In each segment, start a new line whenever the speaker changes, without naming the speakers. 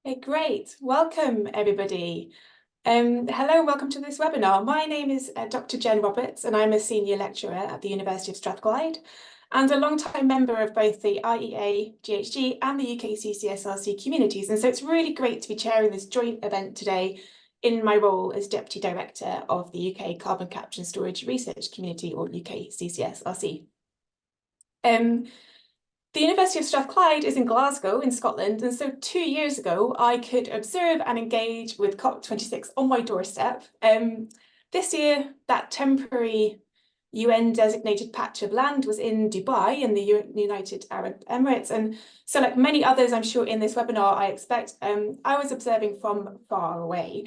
Okay, great. Welcome, everybody. Hello and welcome to this webinar. My name is Dr. Jen Roberts, and I'm a senior lecturer at the University of Strathclyde and a long-time member of both the IEAGHG and the UKCCSRC communities. And so it's really great to be chairing this joint event today in my role as Deputy Director of the UK Carbon Capture and Storage Research Community, or UKCCSRC. The University of Strathclyde is in Glasgow in Scotland, and so 2 years ago I could observe and engage with COP26 on my doorstep. This year that temporary UN designated patch of land was in Dubai in the United Arab Emirates, and so like many others I'm sure in this webinar I expect, I was observing from far away.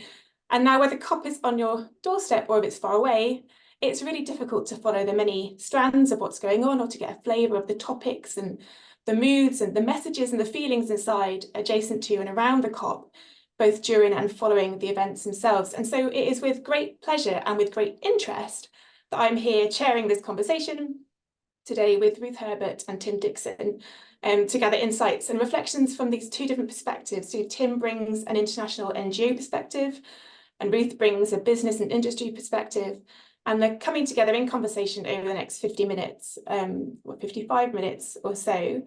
And now whether COP is on your doorstep or if it's far away, it's really difficult to follow the many strands of what's going on or to get a flavour of the topics and the moods and the messages and the feelings inside, adjacent to and around the COP, both during and following the events themselves. And so it is with great pleasure and with great interest that I'm here chairing this conversation today with Ruth Herbert and Tim Dixon to gather insights and reflections from these two different perspectives. So Tim brings an international NGO perspective and Ruth brings a business and industry perspective. And they're coming together in conversation over the next 50 minutes, or 55 minutes or so.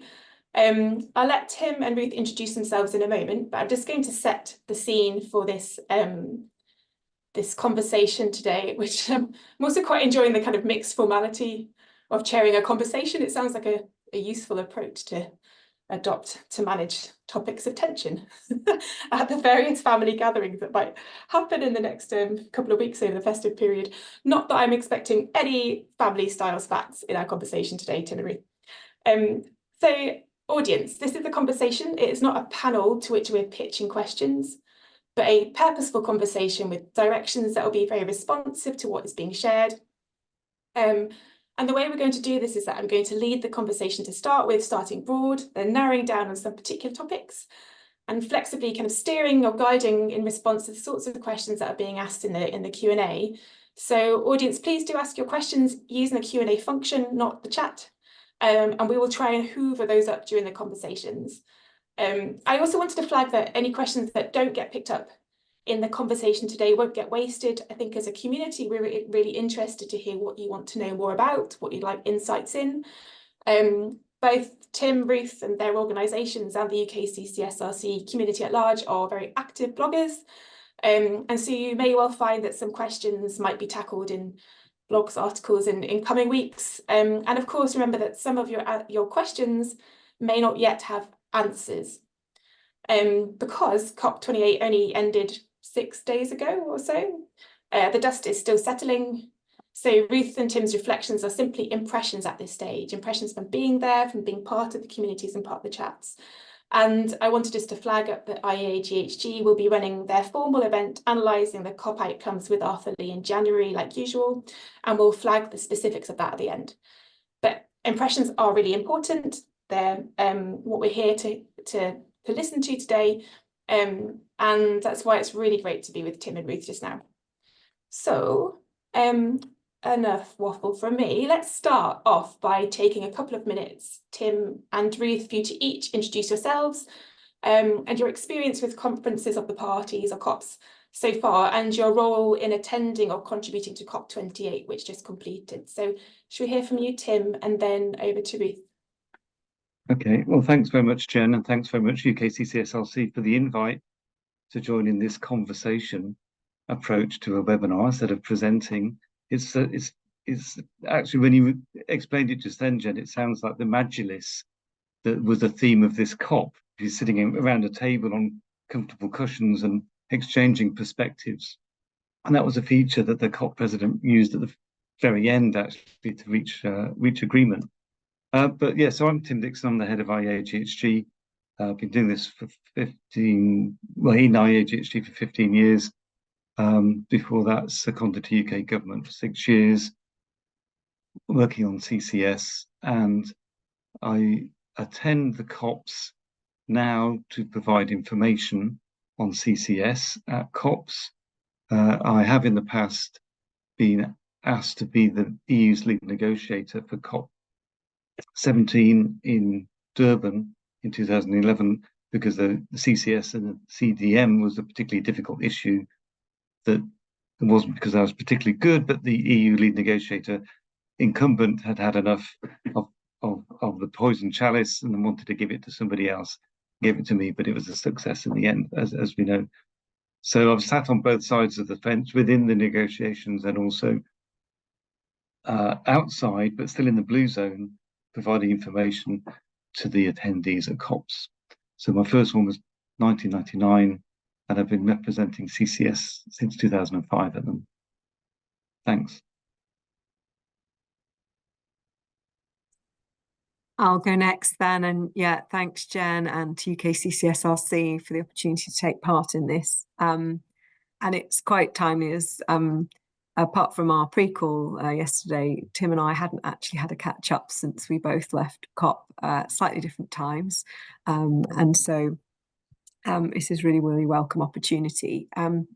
I'll let Tim and Ruth introduce themselves in a moment, but I'm just going to set the scene for this, this conversation today, which I'm also quite enjoying the kind of mixed formality of chairing a conversation. It sounds like a useful approach to adopt to manage topics of tension at the various family gatherings that might happen in the next couple of weeks over the festive period. Not that I'm expecting any family style spats in our conversation today, Tim and Ruth. So audience, this is a conversation. It is not a panel to which we're pitching questions, but a purposeful conversation with directions that will be very responsive to what is being shared. And the way we're going to do this is that I'm going to lead the conversation to start with, starting broad, then narrowing down on some particular topics, and flexibly kind of steering or guiding in response to the sorts of questions that are being asked in the Q&A. So audience, please do ask your questions using the Q&A function, not the chat. And we will try and hoover those up during the conversations. I also wanted to flag that any questions that don't get picked up in the conversation today won't get wasted. I think as a community, we're really interested to hear what you want to know more about, what you'd like insights in. Both Tim, Ruth and their organisations and the UKCCSRC community at large are very active bloggers. And so you may well find that some questions might be tackled in blogs, articles in coming weeks. And of course, remember that some of your questions may not yet have answers. Because COP28 only ended 6 days ago or so, the dust is still settling. So Ruth and Tim's reflections are simply impressions at this stage, impressions from being there, from being part of the communities and part of the chats. And I wanted just to flag up that IEAGHG will be running their formal event analysing the COP outcomes with Arthur Lee in January, like usual, and we'll flag the specifics of that at the end. But impressions are really important. They're what we're here to listen to today, and that's why it's really great to be with Tim and Ruth just now. So enough waffle from me. Let's start off by taking a couple of minutes, Tim and Ruth, for you to each introduce yourselves and your experience with conferences of the parties or COPs so far, and your role in attending or contributing to COP28, which just completed. So should we hear from you, Tim, and then over to Ruth?
Okay, well, thanks very much, Jen, and thanks very much, UKCCSRC, for the invite to join in this conversation approach to a webinar instead of presenting. It's actually, when you explained it just then, Jen, it sounds like the Majlis that was the theme of this COP. You're sitting around a table on comfortable cushions and exchanging perspectives. And that was a feature that the COP president used at the very end, actually, to reach agreement. But yeah, so I'm Tim Dixon, I'm the head of IEAGHG. I've been doing this for in IEAGHG for 15 years. Before that, seconded to UK government for 6 years, working on CCS, and I attend the COPs now to provide information on CCS at COPs. I have in the past been asked to be the EU's lead negotiator for COP17 in Durban in 2011, because the CCS and the CDM was a particularly difficult issue. That it wasn't because I was particularly good, but the EU lead negotiator incumbent had had enough of the poison chalice and wanted to give it to somebody else. Gave it to me, but it was a success in the end, as we know. So I've sat on both sides of the fence within the negotiations and also outside, but still in the blue zone, providing information to the attendees at COPs. So my first one was 1999, and I've been representing CCS since 2005 at them. Thanks.
I'll go next then, and yeah, thanks Jen and to UKCCSRC for the opportunity to take part in this. And it's quite timely as apart from our pre-call yesterday, Tim and I hadn't actually had a catch up since we both left COP at slightly different times. And so this is really welcome opportunity. I'm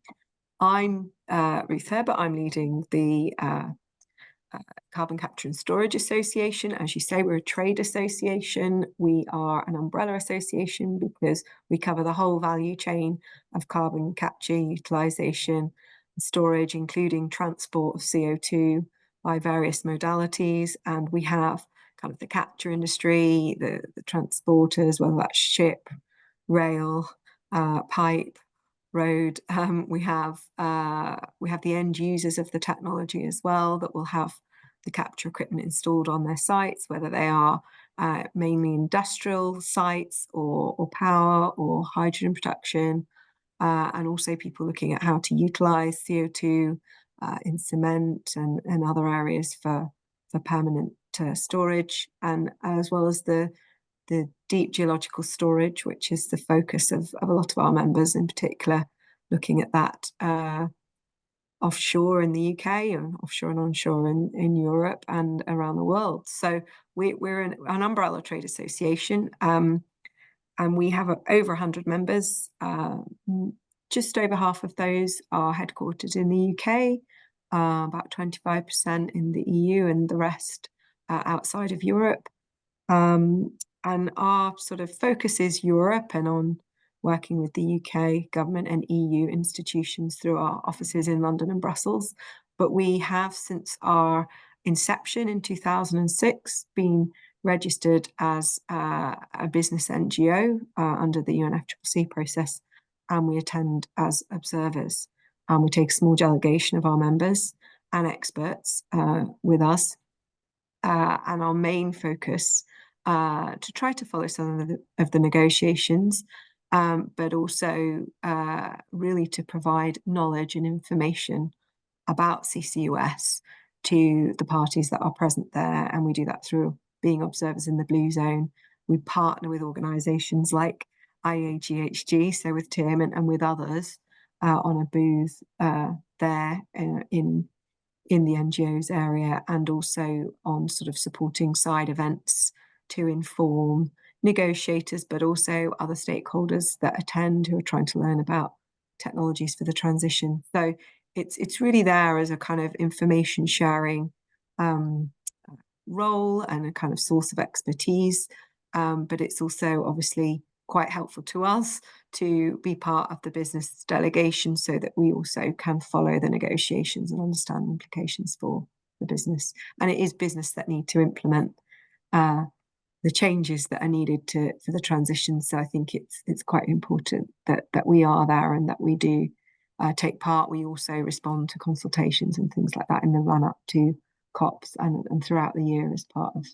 Ruth Herbert. I'm leading the Carbon Capture and Storage Association. As you say, we're a trade association. We are an umbrella association because we cover the whole value chain of carbon capture, utilisation and storage, including transport of CO2 by various modalities. And we have kind of the capture industry, the transporters, whether that's ship, rail, pipe, road. We have the end users of the technology as well that will have the capture equipment installed on their sites, whether they are mainly industrial sites or power or hydrogen production, and also people looking at how to utilize CO2 in cement and other areas for permanent storage, and as well as the deep geological storage, which is the focus of a lot of our members, in particular, looking at that offshore in the UK and offshore and onshore in Europe and around the world. So we're an umbrella trade association, and we have over 100 members. Just over half of those are headquartered in the UK, about 25% in the EU, and the rest outside of Europe. And our sort of focus is Europe and on working with the UK government and EU institutions through our offices in London and Brussels. But we have, since our inception in 2006, been registered as a business NGO under the UNFCCC process, and we attend as observers. And we take a small delegation of our members and experts with us. And our main focus to try to follow some of the negotiations, but also really to provide knowledge and information about CCUS to the parties that are present there. And we do that through being observers in the blue zone. We partner with organisations like IEAGHG, so with Tim and with others on a booth there in the NGOs area, and also on sort of supporting side events to inform negotiators, but also other stakeholders that attend who are trying to learn about technologies for the transition. So it's really there as a kind of information sharing role and a kind of source of expertise, but it's also obviously quite helpful to us to be part of the business delegation so that we also can follow the negotiations and understand the implications for the business. And it is business that need to implement the changes that are needed for the transition. So I think it's quite important that we are there and that we do take part. We also respond to consultations and things like that in the run up to COPs and throughout the year as part of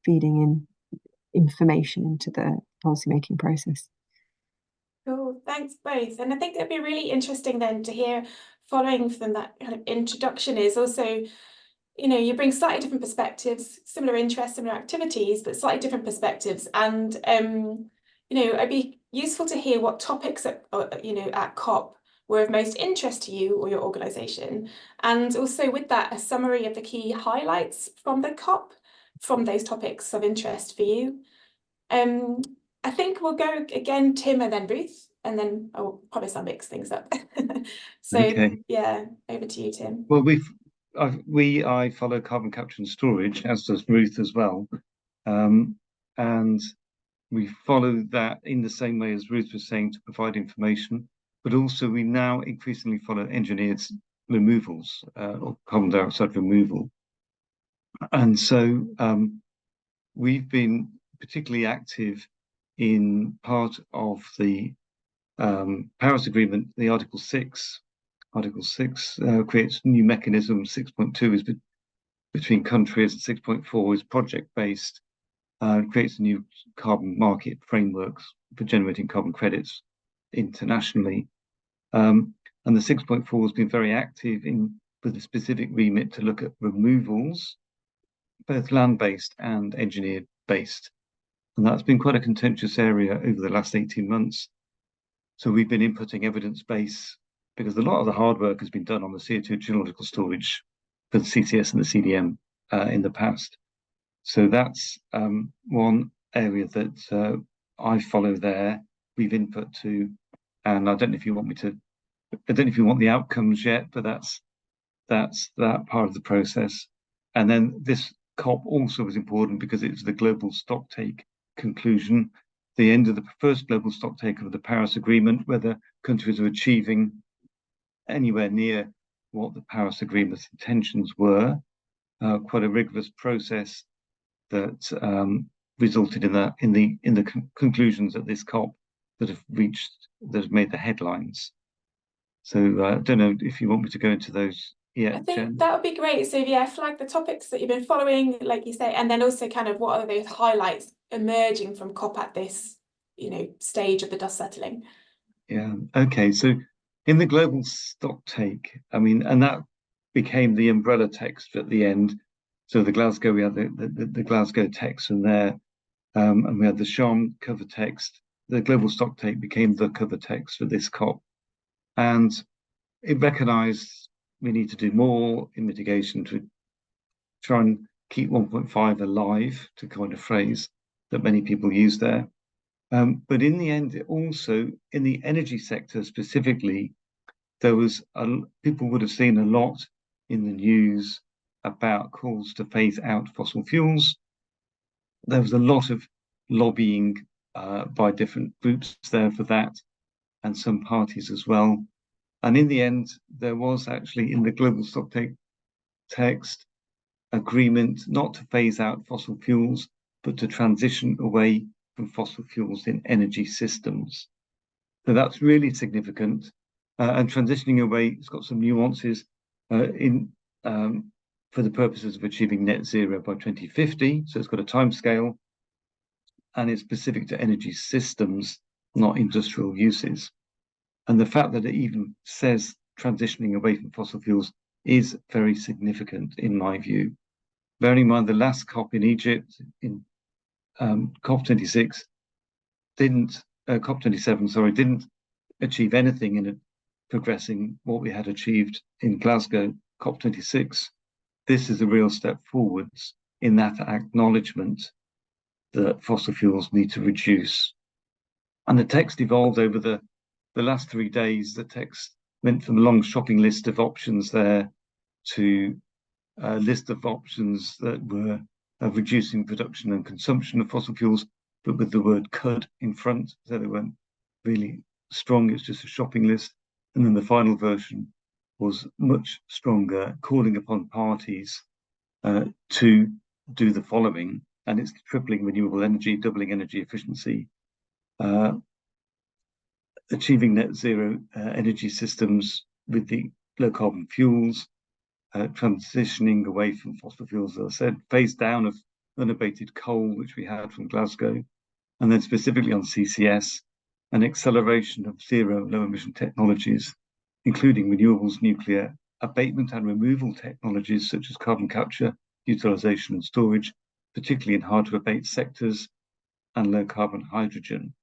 feeding in information into the policymaking process.
Cool, thanks both. And I think it'd be really interesting then to hear, following from that kind of introduction, is also, you know, you bring slightly different perspectives, similar interests, similar activities, but slightly different perspectives. And, you know, it'd be useful to hear what topics at COP were of most interest to you or your organisation. And also with that, a summary of the key highlights from the COP, from those topics of interest for you. I think we'll go again, Tim and then Ruth, and then I promise I'll mix things up. So okay. Yeah, over to you, Tim.
Well, I follow carbon capture and storage, as does Ruth as well. And we follow that in the same way as Ruth was saying, to provide information, but also we now increasingly follow engineered removals or carbon dioxide removal. And so we've been particularly active in part of the Paris Agreement, the Article 6. Article 6 creates new mechanisms. 6.2 is between countries, and 6.4 is project-based. Creates a new carbon market frameworks for generating carbon credits internationally. And the 6.4 has been very active with a specific remit to look at removals, both land-based and engineered-based. And that's been quite a contentious area over the last 18 months. So we've been inputting evidence base, because a lot of the hard work has been done on the CO2 geological storage for the CCS and the CDM in the past. So that's one area that I follow there. We've input to, and I don't know if you want me to, I don't know if you want the outcomes yet, but that's that part of the process. And then this COP also was important because it's the global stocktake conclusion, the end of the first global stocktake of the Paris Agreement, whether countries are achieving anywhere near what the Paris Agreement's intentions were. Quite a rigorous process that resulted in the conclusions at this COP that have made the headlines. So I don't know if you want me to go into those yet,
I think
Jen.
that would be great. So yeah, flag the topics that you've been following, like you say, and then also kind of what are those highlights emerging from COP at this, stage of the dust settling.
Yeah. Okay. So in the global stocktake, I mean, and that became the umbrella text at the end. So the Glasgow, we had the Glasgow text from there, and we had the Sharm cover text. The global stocktake became the cover text for this COP, and it recognised we need to do more in mitigation to try and keep 1.5 alive, to coin a phrase that many people use there. But in the end, also in the energy sector specifically, there was people would have seen a lot in the news about calls to phase out fossil fuels. There was a lot of lobbying by different groups there for that, and some parties as well. And in the end, there was actually in the global stocktake text agreement not to phase out fossil fuels, but to transition away from fossil fuels in energy systems. So that's really significant. And transitioning away, it's got some nuances for the purposes of achieving net zero by 2050. So it's got a timescale, and it's specific to energy systems, not industrial uses. And the fact that it even says transitioning away from fossil fuels is very significant in my view. Bearing in mind the last COP in Egypt, in COP26, COP27, didn't achieve anything in progressing what we had achieved in Glasgow, COP26. This is a real step forwards in that acknowledgement that fossil fuels need to reduce. And the text evolved over the last 3 days. The text went from a long shopping list of options there to a list of options that were reducing production and consumption of fossil fuels, but with the word could in front, so they weren't really strong. It's just a shopping list. And then the final version was much stronger, calling upon parties to do the following. And it's tripling renewable energy, doubling energy efficiency, achieving net zero energy systems with the low carbon fuels, transitioning away from fossil fuels, as I said, phase down of unabated coal, which we had from Glasgow, and then specifically on CCS, an acceleration of zero low emission technologies, including renewables, nuclear, abatement and removal technologies such as carbon capture, utilization and storage, particularly in hard to abate sectors, and low carbon hydrogen.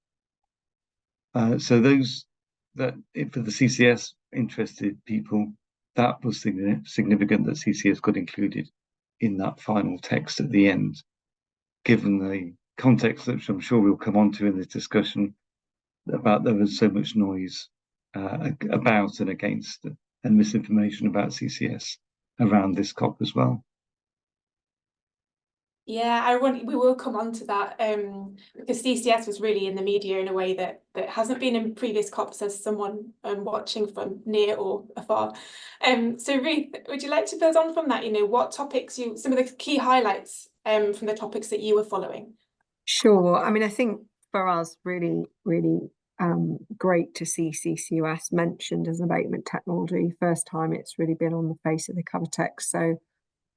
So those that for the CCS interested people, that was significant that CCS got included in that final text at the end, given the context which I'm sure we'll come on to in this discussion about there was so much noise about and against and misinformation about CCS around this COP as well.
Yeah, we will come on to that because CCS was really in the media in a way that hasn't been in previous COPs, as someone watching from near or afar. So Ruth, would you like to build on from that? You know, what topics some of the key highlights from the topics that you were following?
Sure. I mean, I think for us, really, really great to see CCUS mentioned as an abatement technology. First time it's really been on the face of the cover text. So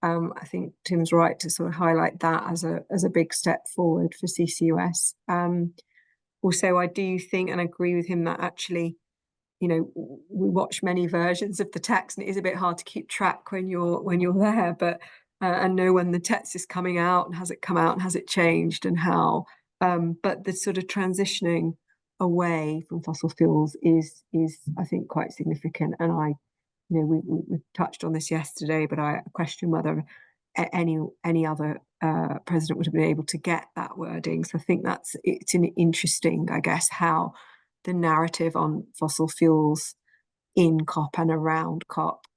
I think Tim's right to sort of highlight that as a big step forward for CCUS. Also, I do think and agree with him that actually, you know, we watch many versions of the text, and it is a bit hard to keep track when you're there, but and know when the text is coming out and has it come out and has it changed and how. But the sort of transitioning away from fossil fuels is I think quite significant, and you know, we touched on this yesterday, but I question whether any other president would have been able to get that wording. So I think it's an interesting, I guess, how the narrative on fossil fuels in COP and around COP,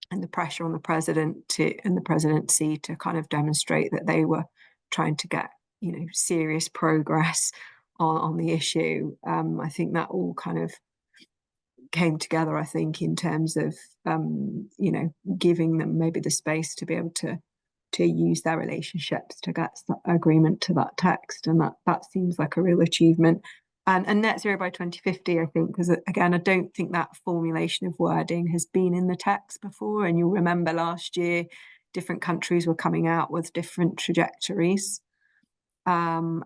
and the pressure on the president and the presidency to kind of demonstrate that they were trying to get, you know, serious progress on the issue. I think that all kind of came together, I think, in terms of you know, giving them maybe the space to be able to use their relationships to get agreement to that text, and that seems like a real achievement. And net zero by 2050, I think, because again, I don't think that formulation of wording has been in the text before. And you'll remember last year, different countries were coming out with different trajectories. And,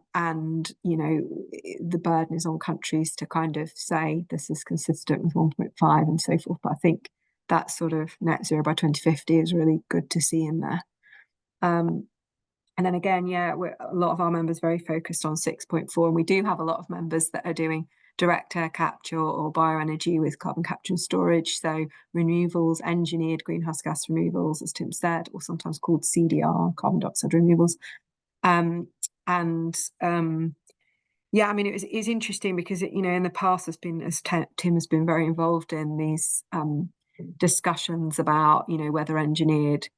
you know, the burden is on countries to kind of say this is consistent with 1.5 and so forth. But I think that sort of net zero by 2050 is really good to see in there. And then again, yeah, a lot of our members very focused on 6.4, and we do have a lot of members that are doing direct air capture or bioenergy with carbon capture and storage. So removals, engineered greenhouse gas removals, as Tim said, or sometimes called CDR, carbon dioxide removals. Yeah, I mean, it's interesting because you know, in the past has been, as Tim has been very involved in these discussions about, you know, whether engineered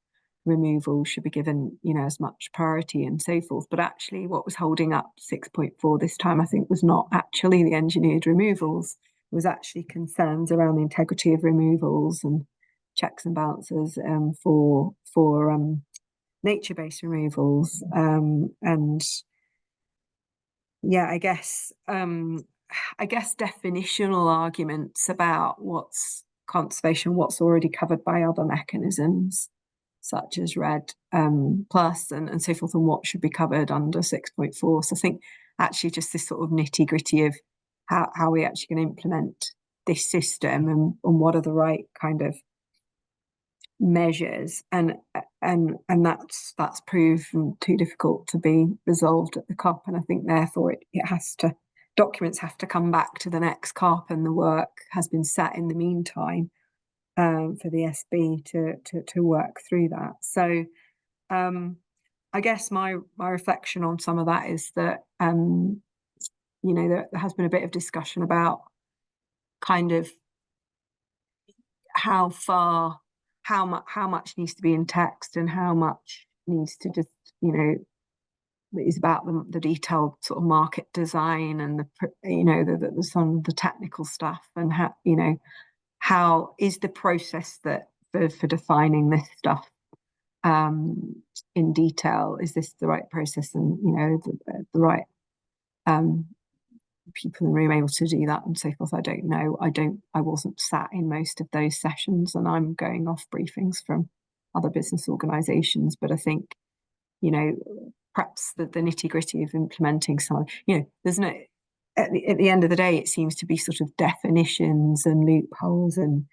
removal should be given, you know, as much priority and so forth. But actually what was holding up 6.4 this time, I think, was not actually the engineered removals. It was actually concerns around the integrity of removals and checks and balances for nature-based removals. And yeah, I guess definitional arguments about what's conservation, what's already covered by other mechanisms, such as RED plus and so forth, and what should be covered under 6.4. So I think actually just this sort of nitty gritty of how we actually can implement this system and what are the right kind of measures, and that's proven too difficult to be resolved at the COP. And I think therefore documents have to come back to the next COP, and the work has been set in the meantime for the SB to work through that. So I guess my reflection on some of that is that you know, there has been a bit of discussion about kind of how much needs to be in text and how much needs to just, you know, is about the detailed sort of market design and the, you know, the some of the technical stuff, and how, you know, how is the process that for defining this stuff in detail, is this the right process, and you know, the right people in the room able to do that and so forth. I don't know. I wasn't sat in most of those sessions, and I'm going off briefings from other business organizations, but I think, you know, perhaps the nitty gritty of implementing some, you know, there's no, at the end of the day, it seems to be sort of definitions and loopholes, and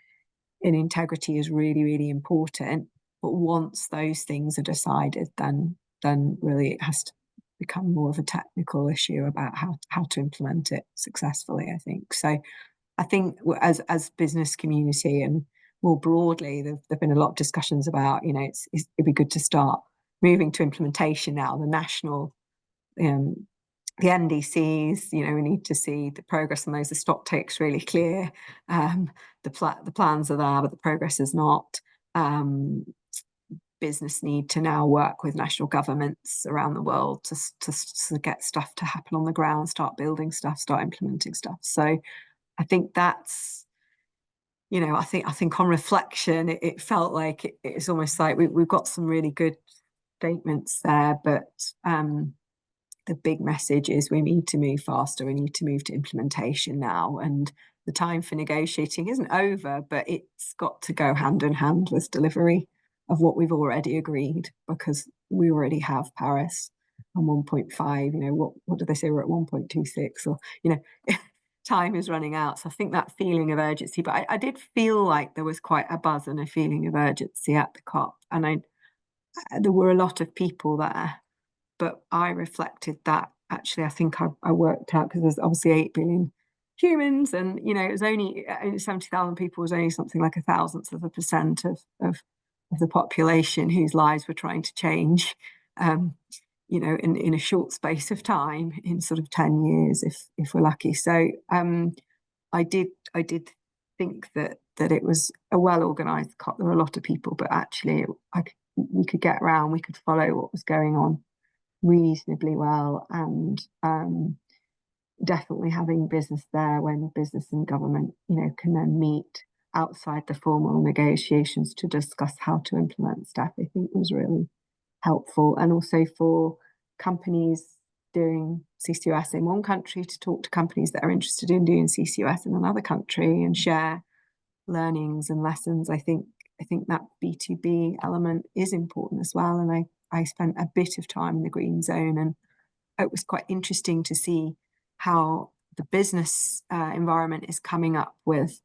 integrity is really, really important. But once those things are decided, then really it has to become more of a technical issue about how to implement it successfully, I think. So I think as business community and more broadly, there've been a lot of discussions about, you know, it'd be good to start moving to implementation now. The national, the NDCs, you know, we need to see the progress on those. The stock take's really clear. The plans are there, but the progress is not. business need to now work with national governments around the world to get stuff to happen on the ground, start building stuff, start implementing stuff. So I think that's, you know, I think on reflection, it felt like it's almost like we've got some really good statements there, but the big message is we need to move faster. We need to move to implementation now, and the time for negotiating isn't over, but it's got to go hand in hand with delivery of what we've already agreed, because we already have Paris on 1.5. You know, what do they say? We're at 1.26, or, you know, time is running out. So I think that feeling of urgency, but I did feel like there was quite a buzz and a feeling of urgency at the COP, and there were a lot of people there. But I reflected that actually, I think I worked out, because there's obviously 8 billion humans, and, you know, it was only 70,000 people was only something like 0.001% of the population whose lives were trying to change, you know, in a short space of time, in sort of 10 years, if we're lucky. So I did think that it was a well-organised COP. There were a lot of people, but actually we could get around, we could follow what was going on reasonably well, and definitely having business there, when business and government, you know, can then meet outside the formal negotiations to discuss how to implement stuff, I think was really helpful. And also for companies doing CCUS in one country to talk to companies that are interested in doing CCUS in another country and share learnings and lessons. I think that B2B element is important as well. And I spent a bit of time in the green zone, and it was quite interesting to see how the business environment is coming up with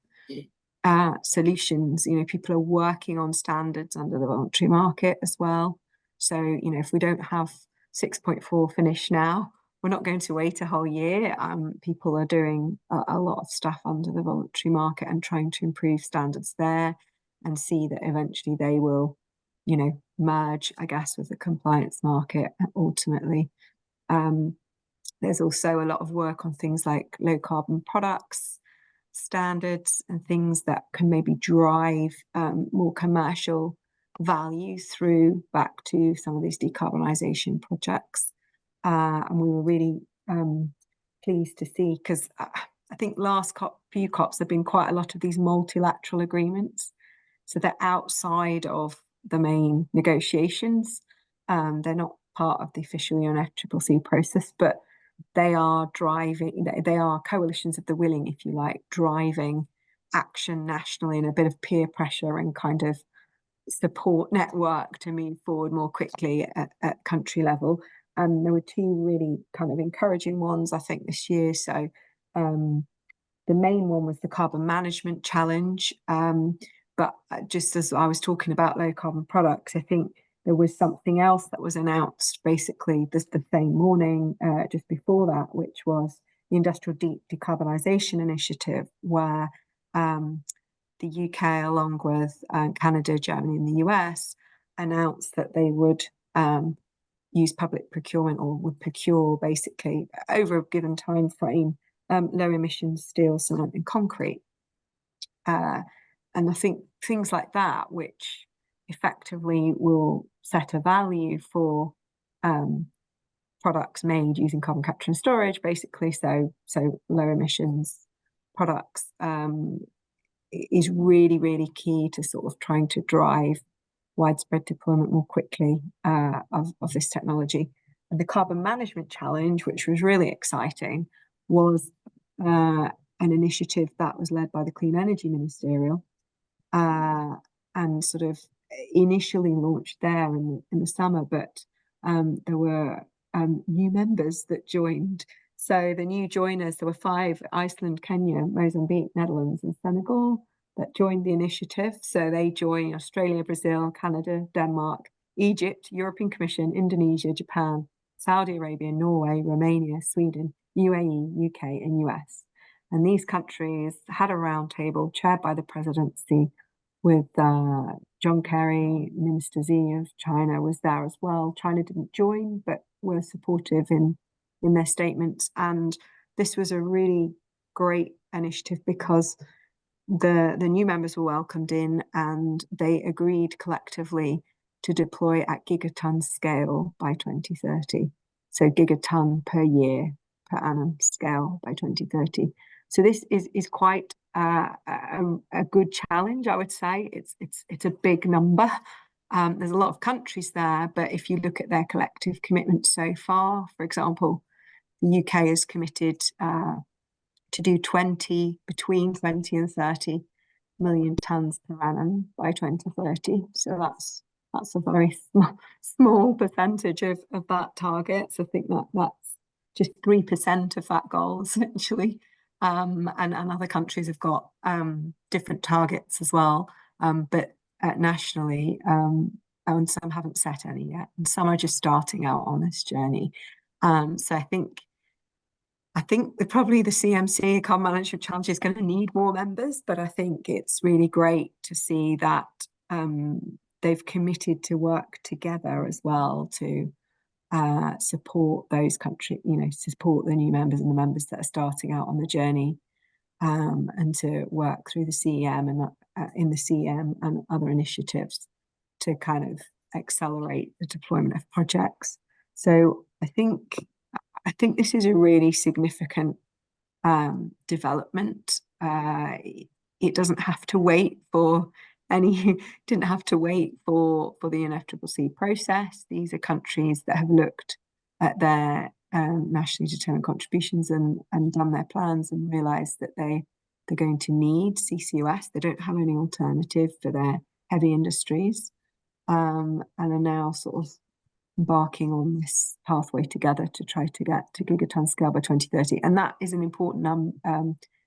solutions. You know, people are working on standards under the voluntary market as well. So, you know, if we don't have 6.4 finished now, we're not going to wait a whole year. People are doing a lot of stuff under the voluntary market and trying to improve standards there, and see that eventually they will, you know, merge, I guess, with the compliance market ultimately. There's also a lot of work on things like low carbon products standards and things that can maybe drive more commercial value through back to some of these decarbonisation projects. And we were really pleased to see, because I think last few COPs have been quite a lot of these multilateral agreements. So they're outside of the main negotiations. They're not part of the official UNFCCC process, but they are driving, they are coalitions of the willing, if you like, driving action nationally, and a bit of peer pressure and kind of support network to move forward more quickly at country level. And there were 2 really kind of encouraging ones, I think, this year. So the main one was the carbon management challenge. But just as I was talking about low carbon products, I think there was something else that was announced basically the same morning, just before that, which was the Industrial Decarbonisation Initiative, where the UK, along with Canada, Germany and the US, announced that they would use public procurement, or would procure basically over a given time frame low emission steel, cement and concrete. And I think things like that, which effectively will set a value for products made using carbon capture and storage, basically, so low emissions products, is really, really key to sort of trying to drive widespread deployment more quickly of this technology. And the carbon management challenge, which was really exciting, was an initiative that was led by the Clean Energy Ministerial, and sort of initially launched there in the summer, but there were new members that joined. So the new joiners, there were 5: Iceland, Kenya, Mozambique, Netherlands and Senegal, that joined the initiative. So they joined Australia, Brazil, Canada, Denmark, Egypt, European Commission, Indonesia, Japan, Saudi Arabia, Norway, Romania, Sweden, UAE, UK and US. And these countries had a roundtable chaired by the presidency, with John Kerry, Minister Xi of China was there as well. China didn't join, but were supportive in their statements. And this was a really great initiative, because the new members were welcomed in, and they agreed collectively to deploy at gigaton scale by 2030. So gigaton per year, per annum scale by 2030. So this is quite a good challenge, I would say. It's a big number. There's a lot of countries there, but if you look at their collective commitment so far, for example, the UK has committed to do between 20 and 30 million tonnes per annum by 2030. So that's a very small percentage of that target. So I think that's just 3% of that goal, essentially. And other countries have got different targets as well. But nationally, and some haven't set any yet, and some are just starting out on this journey. So I think probably the CMC, Carbon Management Challenge, is going to need more members, but I think it's really great to see that they've committed to work together as well to support those countries, support the new members and the members that are starting out on the journey, and to work through the CEM and in the CEM and other initiatives to kind of accelerate the deployment of projects. So I think this is a really significant development. It doesn't have to wait for didn't have to wait for the UNFCCC process. These are countries that have looked at their nationally determined contributions and done their plans and realised that they're going to need CCUS. They don't have any alternative for their heavy industries, and are now sort of embarking on this pathway together to try to get to gigaton scale by 2030. And that is an important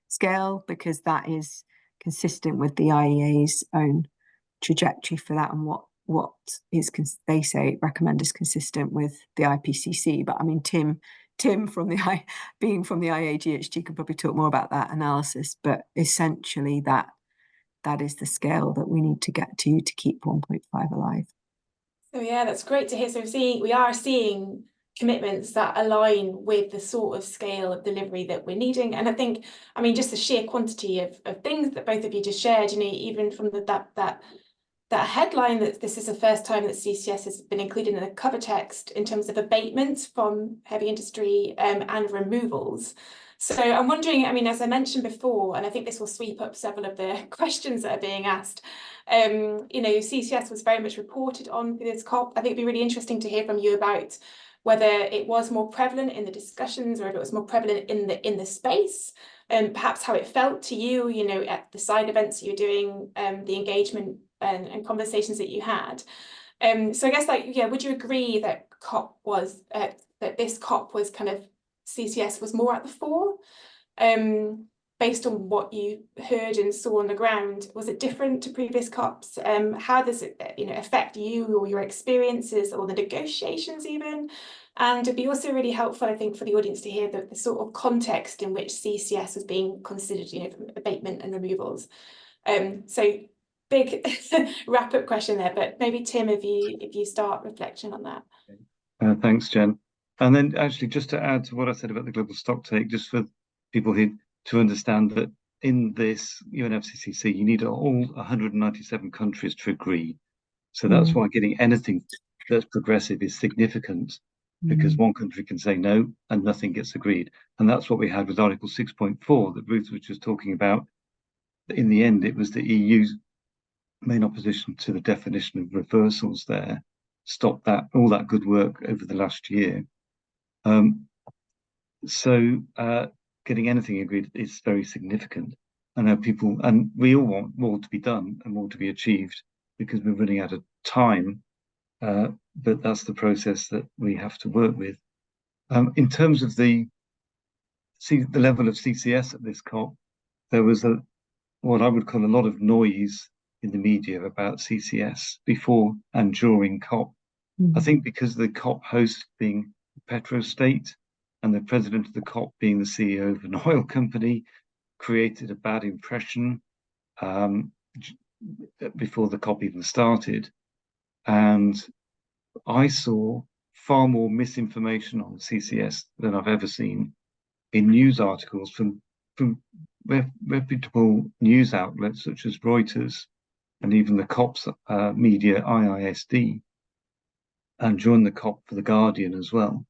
scale, because that is consistent with the IEA's own trajectory for that, and what is, they say, recommend is consistent with the IPCC. But I mean, Tim from being from the IEAGHG can probably talk more about that analysis, but essentially that is the scale that we need to get to keep 1.5 alive.
So yeah, that's great to hear. So we are seeing commitments that align with the sort of scale of delivery that we're needing. And I think, I mean, just the sheer quantity of things that both of you just shared, even from that headline that this is the first time that CCS has been included in the cover text in terms of abatements from heavy industry and removals. So I'm wondering, I mean, as I mentioned before, and I think this will sweep up several of the questions that are being asked, CCS was very much reported on for this COP. I think it'd be really interesting to hear from you about whether it was more prevalent in the discussions or if it was more prevalent in the space, and perhaps how it felt to you, at the side events that you're doing, the engagement and conversations that you had. So I guess, would you agree that that this COP was kind of, CCS was more at the fore, based on what you heard and saw on the ground? Was it different to previous COPs? How does it, affect you or your experiences or the negotiations even? And it'd be also really helpful, I think, for the audience to hear the sort of context in which CCS was being considered, from abatement and removals. So big wrap-up question there, but maybe Tim, if you start reflection on that.
Thanks, Jen. And then actually, just to add to what I said about the global stocktake, just for people who to understand that in this UNFCCC, you need all 197 countries to agree. So that's why getting anything that's progressive is significant, because one country can say no and nothing gets agreed. And that's what we had with Article 6.4 that Ruth was just talking about. In the end, it was the EU's main opposition to the definition of reversals there stopped all that good work over the last year. So getting anything agreed is very significant. I know people, and we all want more to be done and more to be achieved because we're running out of time, but that's the process that we have to work with. In terms of the level of CCS at this COP, there was what I would call a lot of noise in the media about CCS before and during COP. I think because the COP host being a petro state and the president of the COP being the CEO of an oil company created a bad impression before the COP even started. And I saw far more misinformation on CCS than I've ever seen in news articles from reputable news outlets such as Reuters and even the COP's media, IISD, and joined the COP for The Guardian as well.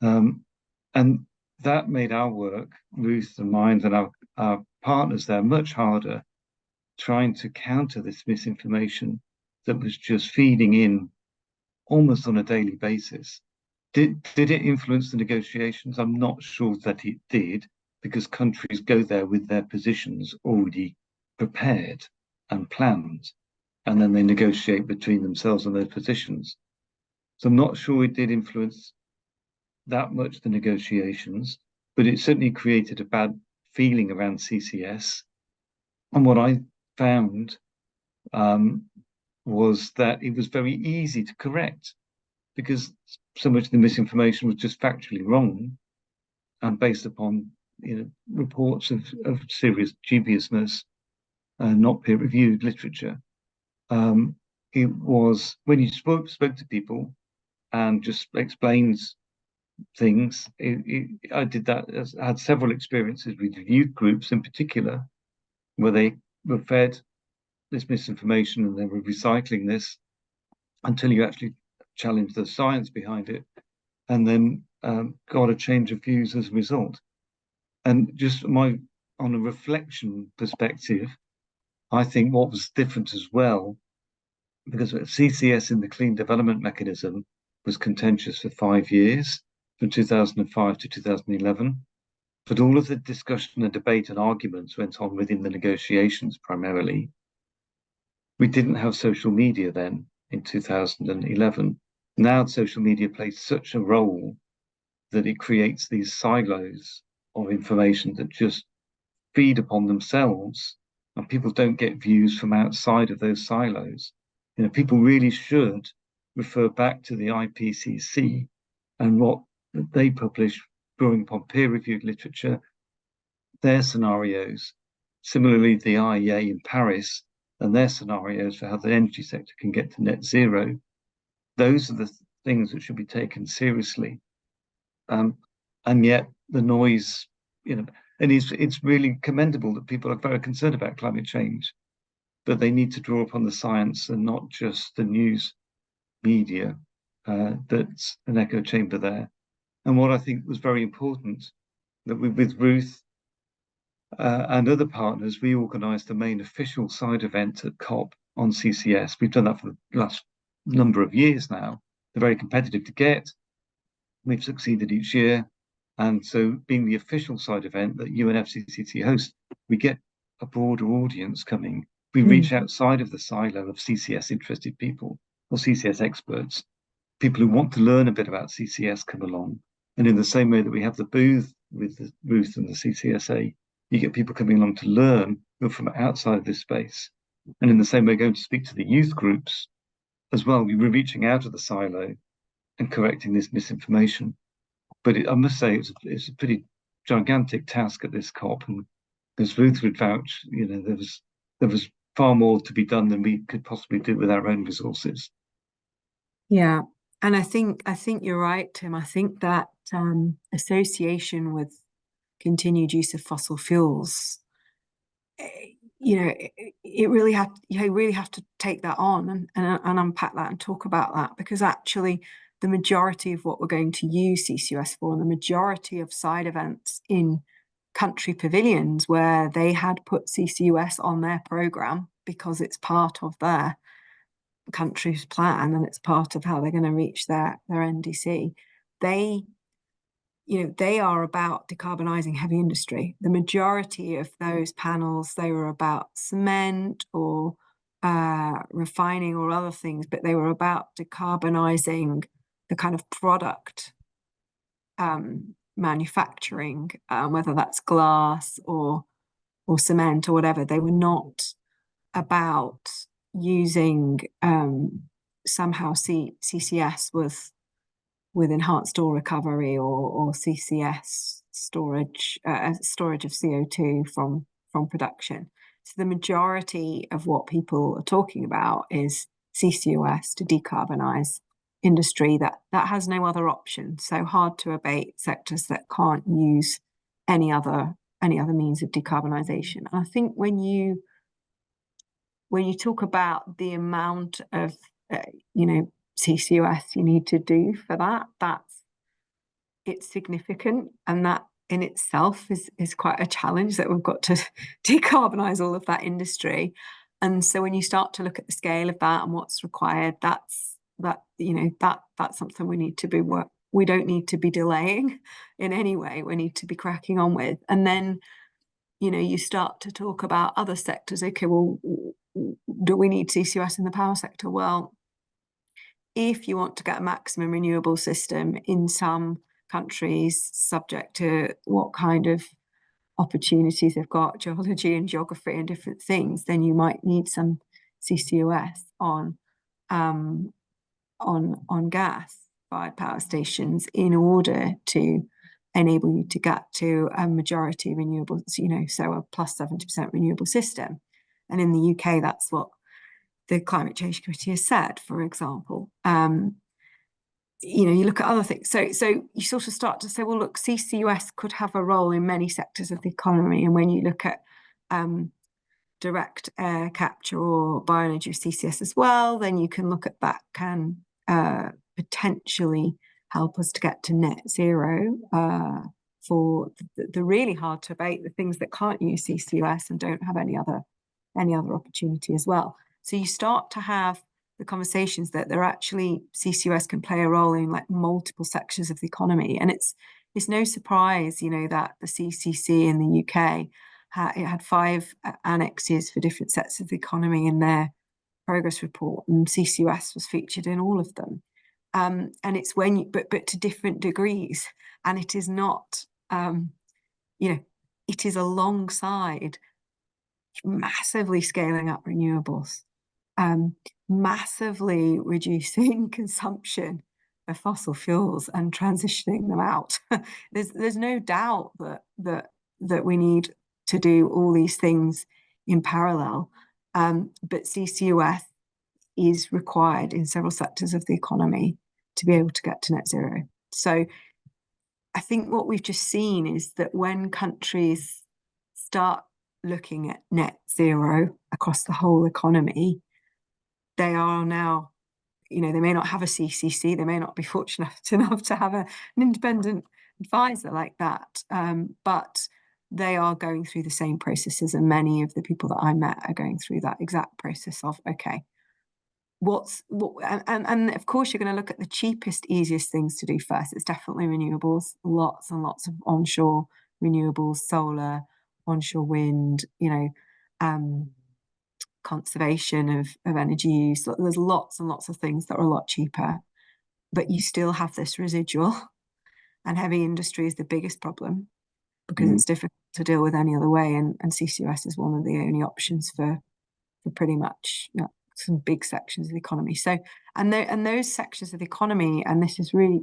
And that made our work, Ruth and mine and our partners there, much harder, trying to counter this misinformation that was just feeding in almost on a daily basis. Did it influence the negotiations? I'm not sure that it did, because countries go there with their positions already prepared and planned, and then they negotiate between themselves on those positions. So I'm not sure it did influence that much the negotiations, but it certainly created a bad feeling around CCS. And what I found was that it was very easy to correct, because so much of the misinformation was just factually wrong and based upon reports of serious dubiousness and not peer-reviewed literature. It was when you spoke to people and just explained things. I did that. I had several experiences with youth groups in particular, where they were fed this misinformation and they were recycling this until you actually challenged the science behind it, and then got a change of views as a result. And just on a reflection perspective, I think what was different as well, because CCS in the Clean Development Mechanism was contentious for 5 years, from 2005 to 2011. But all of the discussion and debate and arguments went on within the negotiations primarily. We didn't have social media then in 2011. Now social media plays such a role that it creates these silos of information that just feed upon themselves, and people don't get views from outside of those silos. People really should refer back to the IPCC and what they publish, drawing upon peer-reviewed literature, their scenarios. Similarly, the IEA in Paris and their scenarios for how the energy sector can get to net zero. Those are the things that should be taken seriously. And yet the noise, and it's really commendable that people are very concerned about climate change, but they need to draw upon the science and not just the news media. That's an echo chamber there. And what I think was very important, that with Ruth and other partners, we organised the main official side event at COP on CCS. We've done that for the last number of years now. They're very competitive to get. We've succeeded each year. And so being the official side event that UNFCCC hosts, we get a broader audience coming. We reach outside of the silo of CCS interested people or CCS experts. People who want to learn a bit about CCS come along. And in the same way that we have the booth with Ruth and the CCSA, you get people coming along to learn who are from outside of this space. And in the same way, going to speak to the youth groups as well. We were reaching out of the silo and correcting this misinformation. But I must say, it's a pretty gigantic task at this COP. And as Ruth would vouch, there was far more to be done than we could possibly do with our own resources.
Yeah. And I think you're right, Tim. I think that association with continued use of fossil fuels, you really have to take that on and unpack that and talk about that, because actually the majority of what we're going to use CCUS for, and the majority of side events in country pavilions where they had put CCUS on their program because it's part of their country's plan and it's part of how they're going to reach their NDC. They are about decarbonising heavy industry. The majority of those panels, they were about cement or refining or other things, but they were about decarbonising the kind of product manufacturing, whether that's glass or cement or whatever. They were not about using somehow CCS with enhanced ore recovery or CCS storage of CO2 from production. So the majority of what people are talking about is CCUS to decarbonise industry that has no other option. So hard to abate sectors that can't use any other means of decarbonisation. And I think when you talk about the amount of CCUS you need to do for that. It's significant, and that in itself is quite a challenge, that we've got to decarbonize all of that industry. And so when you start to look at the scale of that and what's required, that's something we need to be we don't need to be delaying in any way. We need to be cracking on with. And then you start to talk about other sectors. Okay, well, do we need CCUS in the power sector? Well, if you want to get a maximum renewable system in some countries, subject to what kind of opportunities they've got, geology and geography and different things, then you might need some CCUS on gas-fired power stations in order to enable you to get to a majority renewables, so a plus 70% renewable system. And in the UK, that's what the Climate Change Committee has said, for example. You look at other things. So you sort of start to say, well, look, CCUS could have a role in many sectors of the economy. And when you look at direct air capture or bioenergy or CCS as well, then you can look at that can potentially help us to get to net zero for the really hard to abate, the things that can't use CCUS and don't have any other opportunity as well. So you start to have the conversations that there actually CCUS can play a role in like multiple sections of the economy. And it's no surprise, that the CCC in the UK had 5 annexes for different sets of the economy in their progress report, and CCUS was featured in all of them. And it's but to different degrees, and it is not, it is alongside massively scaling up renewables, massively reducing consumption of fossil fuels and transitioning them out. There's no doubt that we need to do all these things in parallel, but CCUS is required in several sectors of the economy to be able to get to net zero. So I think what we've just seen is that when countries start looking at net zero across the whole economy, they are now, they may not have a CCC, they may not be fortunate enough to have an independent advisor like that, but they are going through the same processes, and many of the people that I met are going through that exact process of, okay, and of course you're going to look at the cheapest, easiest things to do first. It's definitely renewables, lots and lots of onshore renewables, solar, onshore wind, conservation of energy use. There's lots and lots of things that are a lot cheaper, but you still have this residual, and heavy industry is the biggest problem because it's difficult to deal with any other way, and CCUS is one of the only options for pretty much some big sections of the economy. So and those sections of the economy, and this was really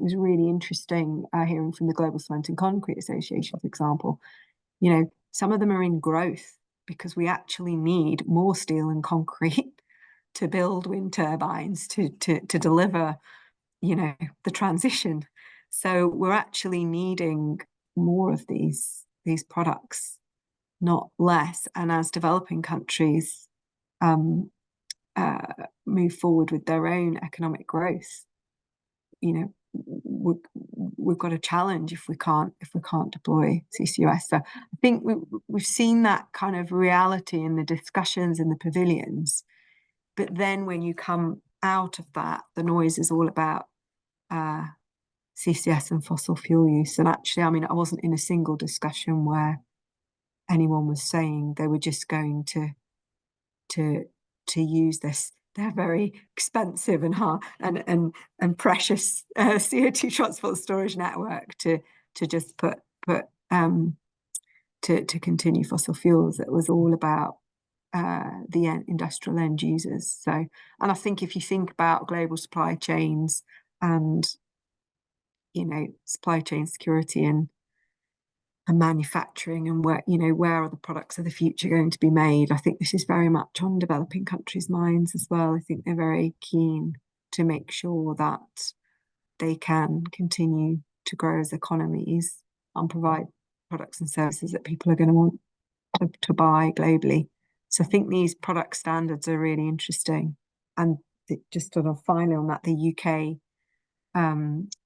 interesting hearing from the Global Cement and Concrete Association, for example. Some of them are in growth because we actually need more steel and concrete to build wind turbines to deliver, the transition. So we're actually needing more of these products, not less. And as developing countries move forward with their own economic growth, we've got a challenge if we can't deploy CCUS. So I think we've seen that kind of reality in the discussions in the pavilions, but then when you come out of that, the noise is all about CCS and fossil fuel use. And actually, I wasn't in a single discussion where anyone was saying they were just going to use this, they're very expensive and hard and precious CO2 transport storage network to just put to continue fossil fuels. It was all about the industrial end users. So, and I think if you think about global supply chains and supply chain security and manufacturing, and where are the products of the future going to be made, I think this is very much on developing countries' minds as well. I think they're very keen to make sure that they can continue to grow as economies and provide products and services that people are going to want to buy globally. So I think these product standards are really interesting, and just sort of finally on that, the UK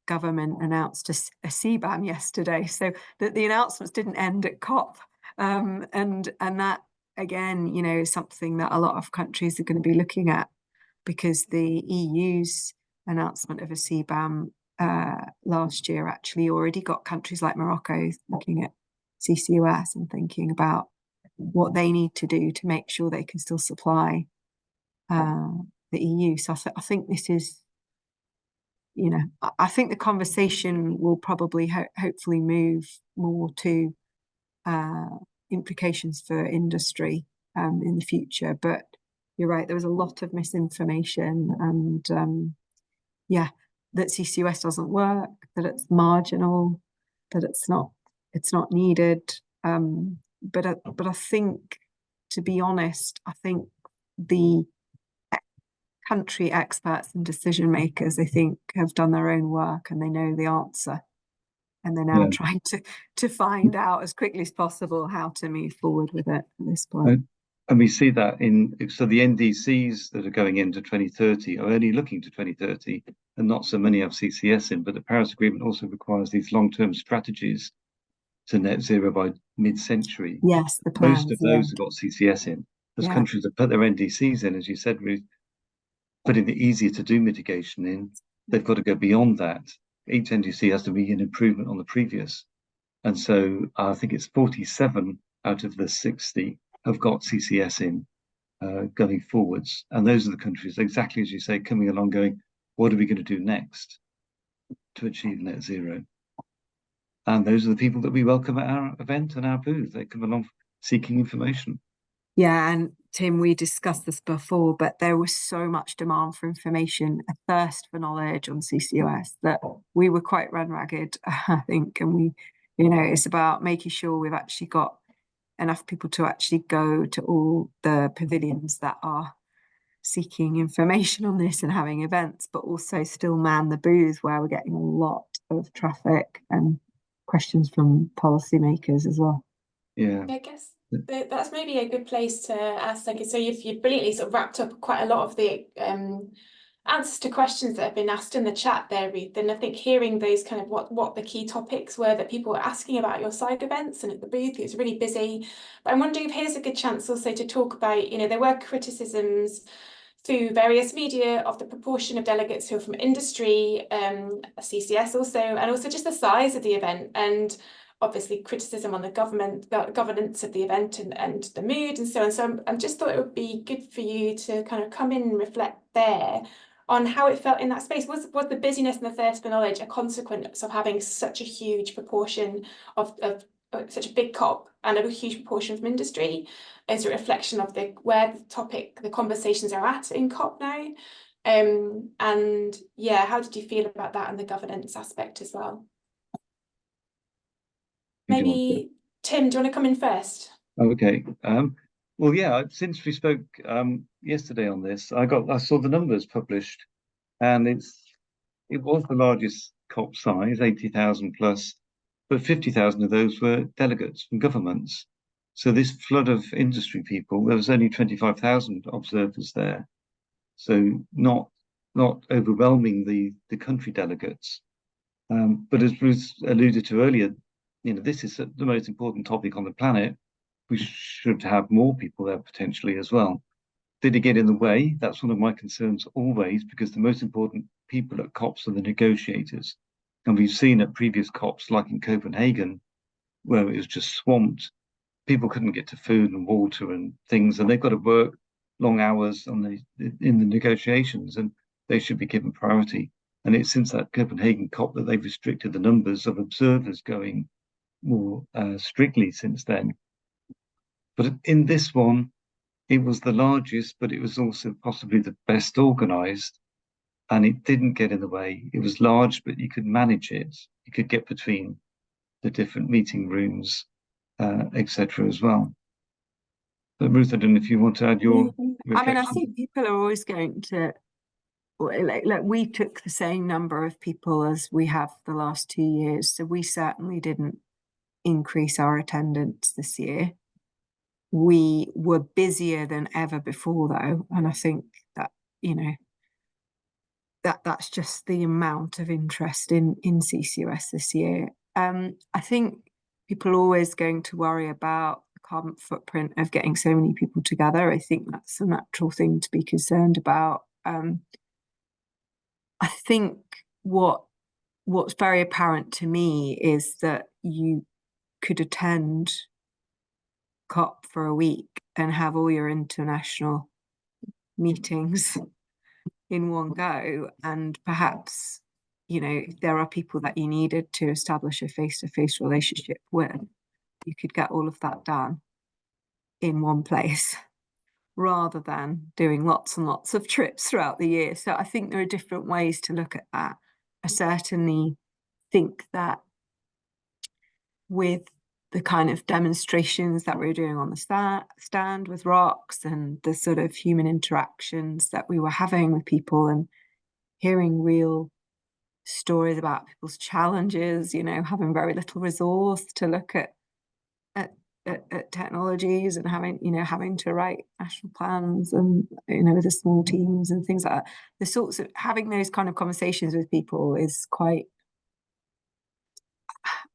government announced a CBAM yesterday, so that the announcements didn't end at COP, and that again, you know, is something that a lot of countries are going to be looking at, because the EU's announcement of a CBAM last year actually already got countries like Morocco looking at CCUS and thinking about what they need to do to make sure they can still supply the EU. So I think this is, you know, I think the conversation will probably hopefully move more to implications for industry in the future. But you're right, there was a lot of misinformation, and yeah, that CCUS doesn't work, that it's marginal, that it's not needed. But I think, to be honest, I think the country experts and decision makers, I think, have done their own work and they know the answer, and they're now trying to find out as quickly as possible how to move forward with it at this point.
And we see that so the NDCs that are going into 2030 are only looking to 2030, and not so many have CCS in, but the Paris Agreement also requires these long-term strategies to net zero by mid-century.
Yes, the plans,
most of those have got CCS in. As countries have put their NDCs in, as you said, Ruth, putting the easier to do mitigation in, they've got to go beyond that. Each NDC has to be an improvement on the previous. And so I think it's 47 out of the 60 have got CCS in going forwards. And those are the countries, exactly as you say, coming along going, what are we going to do next to achieve net zero? And those are the people that we welcome at our event and our booth. They come along seeking information.
Yeah, and Tim, we discussed this before, but there was so much demand for information, a thirst for knowledge on CCUS, that we were quite run ragged, I think. And we, you know, it's about making sure we've actually got enough people to actually go to all the pavilions that are seeking information on this and having events, but also still man the booth where we're getting a lot of traffic and questions from policymakers as well.
Yeah,
I guess that's maybe a good place to ask. Like, so you've brilliantly sort of wrapped up quite a lot of the answers to questions that have been asked in the chat there, Ruth. And I think hearing those kind of what the key topics were that people were asking about your side events and at the booth, it was really busy. But I'm wondering if here's a good chance also to talk about, you know, there were criticisms through various media of the proportion of delegates who are from industry, CCS also, and also just the size of the event, and obviously criticism on the governance of the event and the mood and so on. So I just thought it would be good for you to kind of come in and reflect there on how it felt in that space. Was the busyness and the thirst for knowledge a consequence of having such a huge proportion of such a big COP and a huge proportion from industry? Is a reflection of where the conversations are at in COP now? And yeah, how did you feel about that and the governance aspect as well? Maybe Tim, do you want to come in first?
Okay. Well, yeah, since we spoke yesterday on this, I saw the numbers published, and it was the largest COP size, 80,000 plus, but 50,000 of those were delegates from governments. So this flood of industry people, there was only 25,000 observers there. So not overwhelming the country delegates. But as Ruth alluded to earlier, you know, this is the most important topic on the planet. We should have more people there potentially as well. Did it get in the way? That's one of my concerns always, because the most important people at COPs are the negotiators. And we've seen at previous COPs, like in Copenhagen, where it was just swamped, people couldn't get to food and water and things, and they've got to work long hours in the negotiations, and they should be given priority. And it's since that Copenhagen COP that they've restricted the numbers of observers going more strictly since then. But in this one, it was the largest, but it was also possibly the best organized, and it didn't get in the way. It was large, but you could manage it. You could get between the different meeting rooms, etc. as well. But Ruth, I don't know if you want to add your reflection.
I mean, I think people are always going to, like we took the same number of people as we have the last 2 years, so we certainly didn't increase our attendance this year. We were busier than ever before, though, and I think that, you know, that's just the amount of interest in CCUS this year. I think people are always going to worry about the carbon footprint of getting so many people together. I think that's a natural thing to be concerned about. I think what's very apparent to me is that you could attend COP for a week and have all your international meetings in one go, and perhaps, you know, if there are people that you needed to establish a face-to-face relationship with, you could get all of that done in one place rather than doing lots and lots of trips throughout the year. So I think there are different ways to look at that. I certainly think that with the kind of demonstrations that we were doing on the stand with rocks, and the sort of human interactions that we were having with people, and hearing real stories about people's challenges, you know, having very little resource to look at technologies, and having to write national plans, and, you know, with the small teams and things like that. The sorts of having those kind of conversations with people is quite,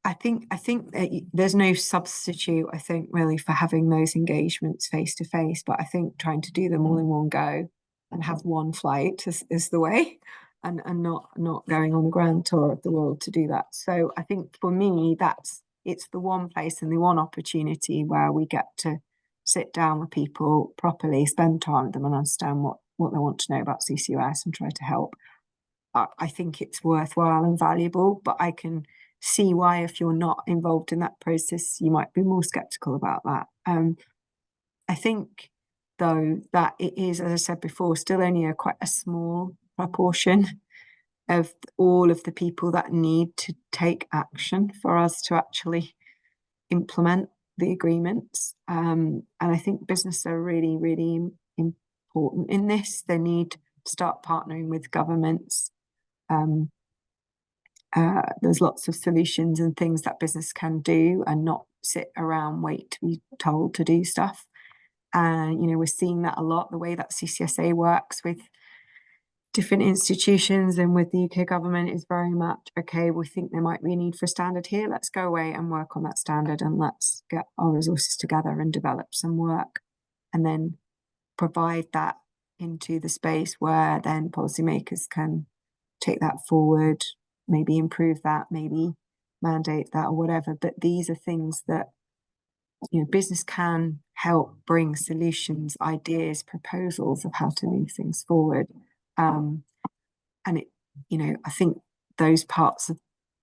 I think that there's no substitute, I think, really, for having those engagements face to face. But I think trying to do them all in one go and have one flight is the way, and not going on the grand tour of the world to do that. So I think for me, it's the one place and the one opportunity where we get to sit down with people properly, spend time with them, and understand what they want to know about CCUS and try to help. I think it's worthwhile and valuable, but I can see why, if you're not involved in that process, you might be more skeptical about that. I think, though, that it is, as I said before, still only quite a small proportion of all of the people that need to take action for us to actually implement the agreements. And I think business are really, really important in this. They need to start partnering with governments. There's lots of solutions and things that business can do, and not sit around, wait to be told to do stuff. And, you know, we're seeing that a lot, the way that CCSA works with different institutions and with the UK government is very much, okay, we think there might be a need for a standard here, let's go away and work on that standard, and let's get our resources together and develop some work, and then provide that into the space where then policymakers can take that forward, maybe improve that, maybe mandate that, or whatever. But these are things that, you know, business can help bring solutions, ideas, proposals of how to move things forward. And it, you know, I think those parts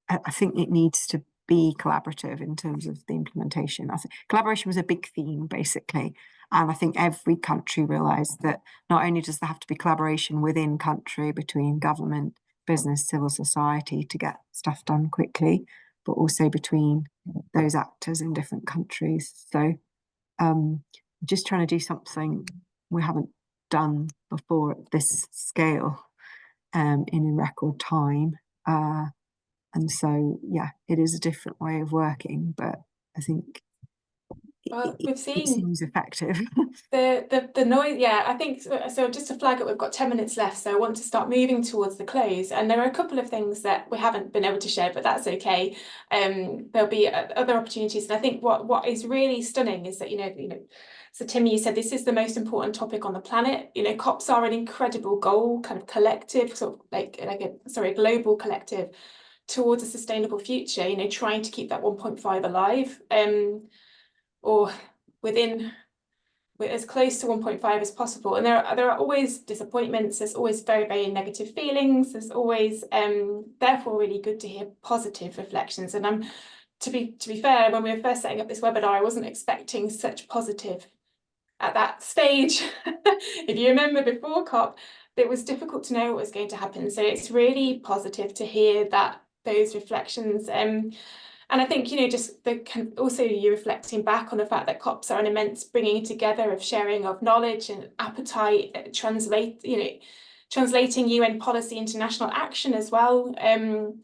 I think it needs to be collaborative in terms of the implementation. I think collaboration was a big theme, basically. And I think every country realised that not only does there have to be collaboration within country between government, business, civil society to get stuff done quickly, but also between those actors in different countries. So just trying to do something we haven't done before at this scale in a record time. And so, yeah, it is a different way of working, but I think
we've seen
it seems effective.
the noise, yeah, I think so. Just to flag up, we've got 10 minutes left, so I want to start moving towards the close. And there are a couple of things that we haven't been able to share, but that's okay. There'll be other opportunities. And I think what is really stunning is that, you know, so Tim, you said this is the most important topic on the planet. You know, COPs are an incredible goal, kind of collective, sort of like a global collective towards a sustainable future, you know, trying to keep that 1.5 alive, or within as close to 1.5 as possible. And there are always disappointments, there's always very, very negative feelings, there's always therefore really good to hear positive reflections. And to be fair, when we were first setting up this webinar, I wasn't expecting such positive at that stage. If you remember before COP, it was difficult to know what was going to happen. So it's really positive to hear that those reflections. And I think, you know, just also you reflecting back on the fact that COPs are an immense bringing together of sharing of knowledge and appetite, translating UN policy into national action as well. And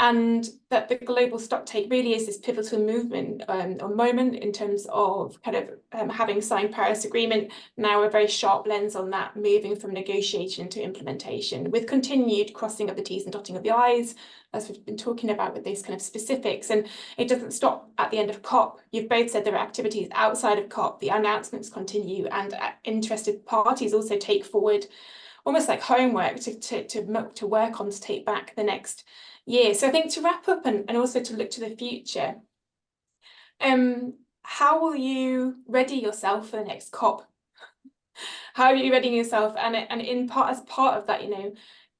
and that the global stocktake really is this pivotal movement or moment in terms of kind of having signed Paris Agreement, now a very sharp lens on that, moving from negotiation to implementation, with continued crossing of the T's and dotting of the I's, as we've been talking about with these kind of specifics. And it doesn't stop at the end of COP. You've both said there are activities outside of COP, the announcements continue, and interested parties also take forward almost like homework to work on, to take back the next year. So I think to wrap up and also to look to the future, how will you ready yourself for the next COP? How are you readying yourself? And in part, as part of that, you know,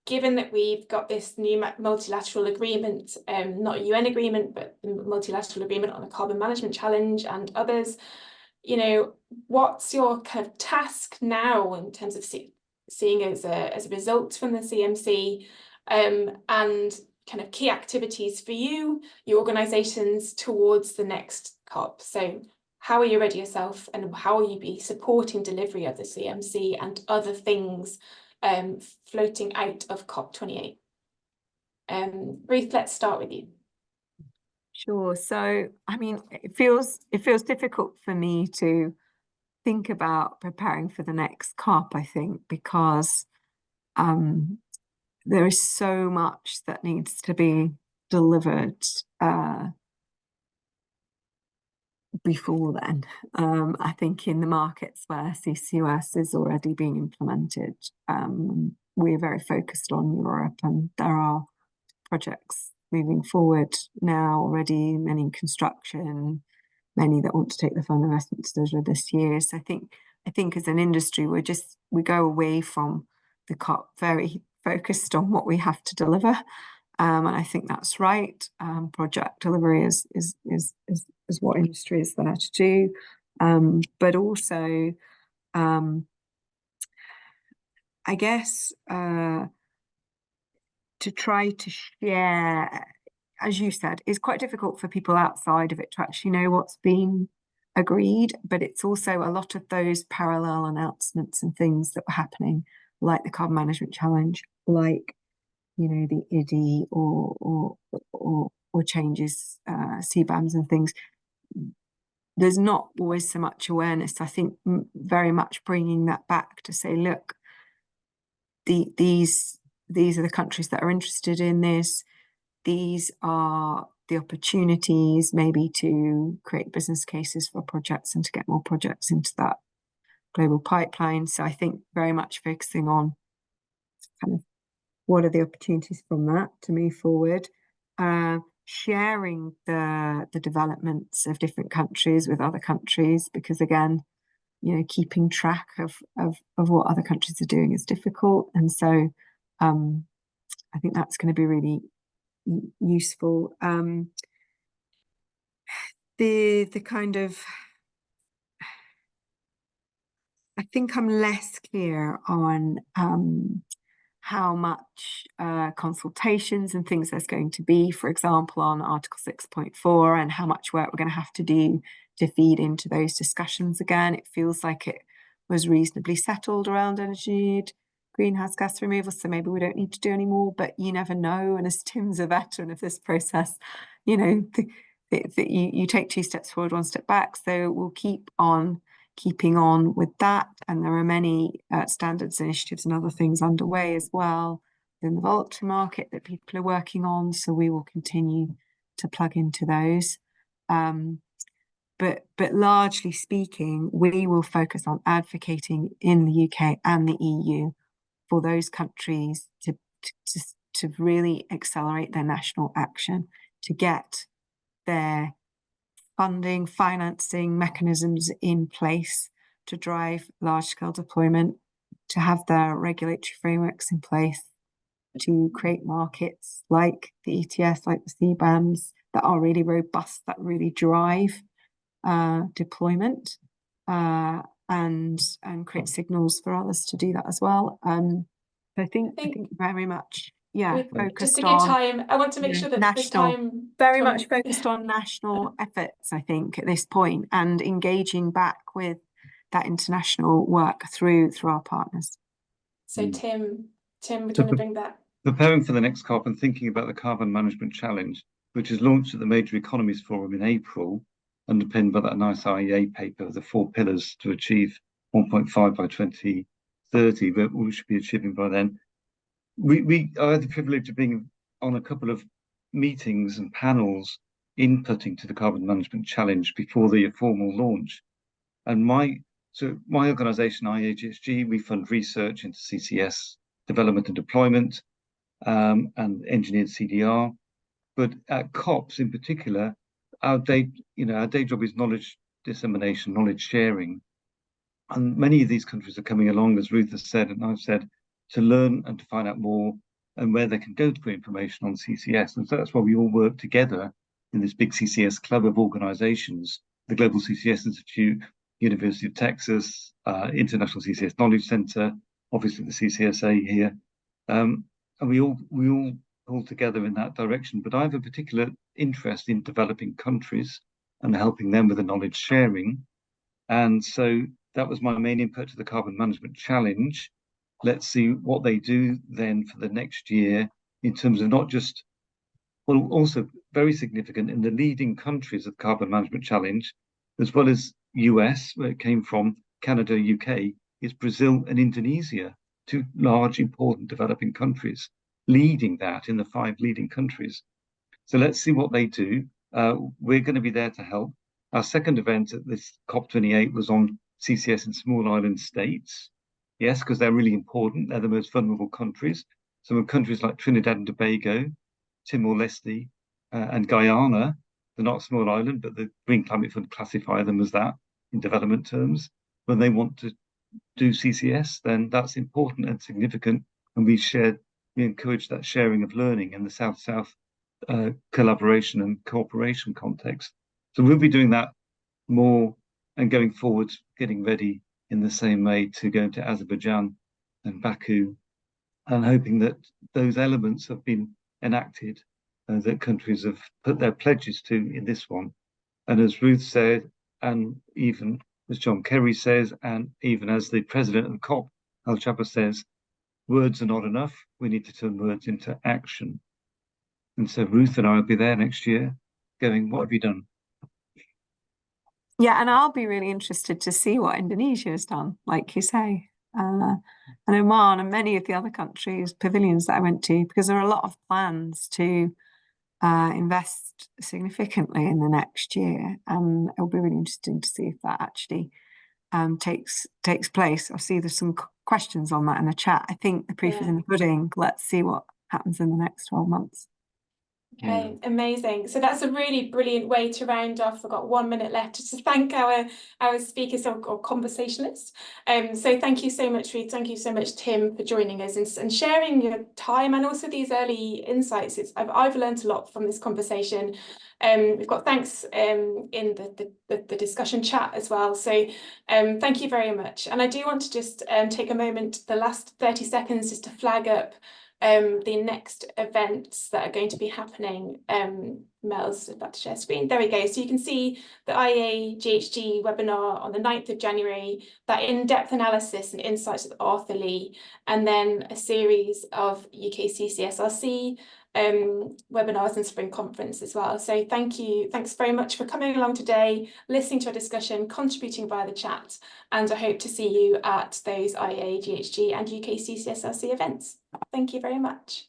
given that we've got this new multilateral agreement, not a UN agreement, but the multilateral agreement on the Carbon Management Challenge and others, you know, what's your kind of task now in terms of seeing as a result from the CMC, and kind of key activities for you, your organisations towards the next COP? So how will you ready yourself, and how will you be supporting delivery of the CMC and other things floating out of COP28? Ruth, let's start with you.
Sure. So, I mean, it feels difficult for me to think about preparing for the next COP, I think, because there is so much that needs to be delivered before then. I think in the markets where CCUS is already being implemented, we're very focused on Europe, and there are projects moving forward now already, many in construction, many that want to take the final investment decision this year. So I think as an industry, we go away from the COP very focused on what we have to deliver, and I think that's right. Project delivery is what industry is there to do, but also, I guess, to try to share, as you said, is quite difficult for people outside of it to actually know what's been agreed, but it's also a lot of those parallel announcements and things that were happening, like the Carbon Management Challenge, like, you know, the IEAGHG or changes, CBAMs and things. There's not always so much awareness. I think very much bringing that back to say, look, these are the countries that are interested in this. These are the opportunities maybe to create business cases for projects and to get more projects into that global pipeline. So I think very much focusing on kind of what are the opportunities from that to move forward, sharing the developments of different countries with other countries, because again, you know, keeping track of what other countries are doing is difficult. And so I think that's going to be really useful. The kind of, I think I'm less clear on how much consultations and things there's going to be, for example, on Article 6.4, and how much work we're going to have to do to feed into those discussions again. It feels like it was reasonably settled around energy, greenhouse gas removal, so maybe we don't need to do any more, but you never know. And as Tim's a veteran of this process, you know, you take 2 steps forward, 1 step back. So we'll keep on keeping on with that. And there are many standards initiatives and other things underway as well in the voluntary market that people are working on. So we will continue to plug into those. But largely speaking, we will focus on advocating in the UK and the EU for those countries to really accelerate their national action, to get their funding, financing mechanisms in place to drive large-scale deployment, to have their regulatory frameworks in place, to create markets like the ETS, like the CBAMs, that are really robust, that really drive deployment, and create signals for others to do that as well. I think very much, focused
just to give
on
time, I want to make sure that
national,
there's time.
very much focused on national efforts, I think, at this point, and engaging back with that international work through our partners.
So Tim, would you want to bring that?
preparing for the next COP and thinking about the Carbon Management Challenge, which is launched at the Major Economies Forum in April, underpinned by that nice IEA paper, the 4 pillars to achieve 1.5 by 2030, but we should be achieving by then. I had the privilege of being on a couple of meetings and panels inputting to the Carbon Management Challenge before the formal launch. And my organisation, IEAGHG, we fund research into CCS development and deployment, and engineered CDR. But at COPs in particular, our day job is knowledge dissemination, knowledge sharing. And many of these countries are coming along, as Ruth has said, and I've said, to learn and to find out more and where they can go for information on CCS. And so that's why we all work together in this big CCS club of organizations, the Global CCS Institute, University of Texas, International CCS Knowledge Center, obviously the CCSA here. And we all pull together in that direction. But I have a particular interest in developing countries and helping them with the knowledge sharing. And so that was my main input to the Carbon Management Challenge. Let's see what they do then for the next year in terms of not just, well, also very significant in the leading countries of the Carbon Management Challenge, as well as US, where it came from, Canada, UK, is Brazil and Indonesia, 2 large, important developing countries, leading that in the 5 leading countries. So let's see what they do. We're going to be there to help. Our second event at this COP28 was on CCS in small island states. Yes, because they're really important. They're the most vulnerable countries. Some of countries like Trinidad and Tobago, Timor-Leste, and Guyana, they're not a small island, but the Green Climate Fund classify them as that in development terms. When they want to do CCS, then that's important and significant. And we encourage that sharing of learning in the South-South collaboration and cooperation context. So we'll be doing that more and going forward, getting ready in the same way to go to Azerbaijan and Baku, and hoping that those elements have been enacted, that countries have put their pledges to in this one. And as Ruth said, and even as John Kerry says, and even as the president of COP, Al Chapa, says, words are not enough. We need to turn words into action. And so Ruth and I will be there next year going, what have you done?
Yeah, and I'll be really interested to see what Indonesia has done, like you say, and Oman and many of the other countries, pavilions that I went to, because there are a lot of plans to invest significantly in the next year, and it'll be really interesting to see if that actually takes place. I see there's some questions on that in the chat. I think the proof is in the pudding. Let's see what happens in the next 12 months.
Okay, amazing. So that's a really brilliant way to round off. We've got 1 minute left to thank our speakers or conversationalists. So thank you so much, Ruth. Thank you so much, Tim, for joining us and sharing your time and also these early insights. I've learned a lot from this conversation. We've got thanks in the discussion chat as well. So thank you very much. And I do want to just take a moment, the last 30 seconds, just to flag up the next events that are going to be happening. Mel's about to share screen. There we go. So you can see the IEAGHG webinar on the 9th of January, that in-depth analysis and insights with Arthur Lee, and then a series of UKCCSRC webinars and spring conference as well. So thanks very much for coming along today, listening to our discussion, contributing via the chat, and I hope to see you at those IEAGHG and UKCCSRC events. Thank you very much.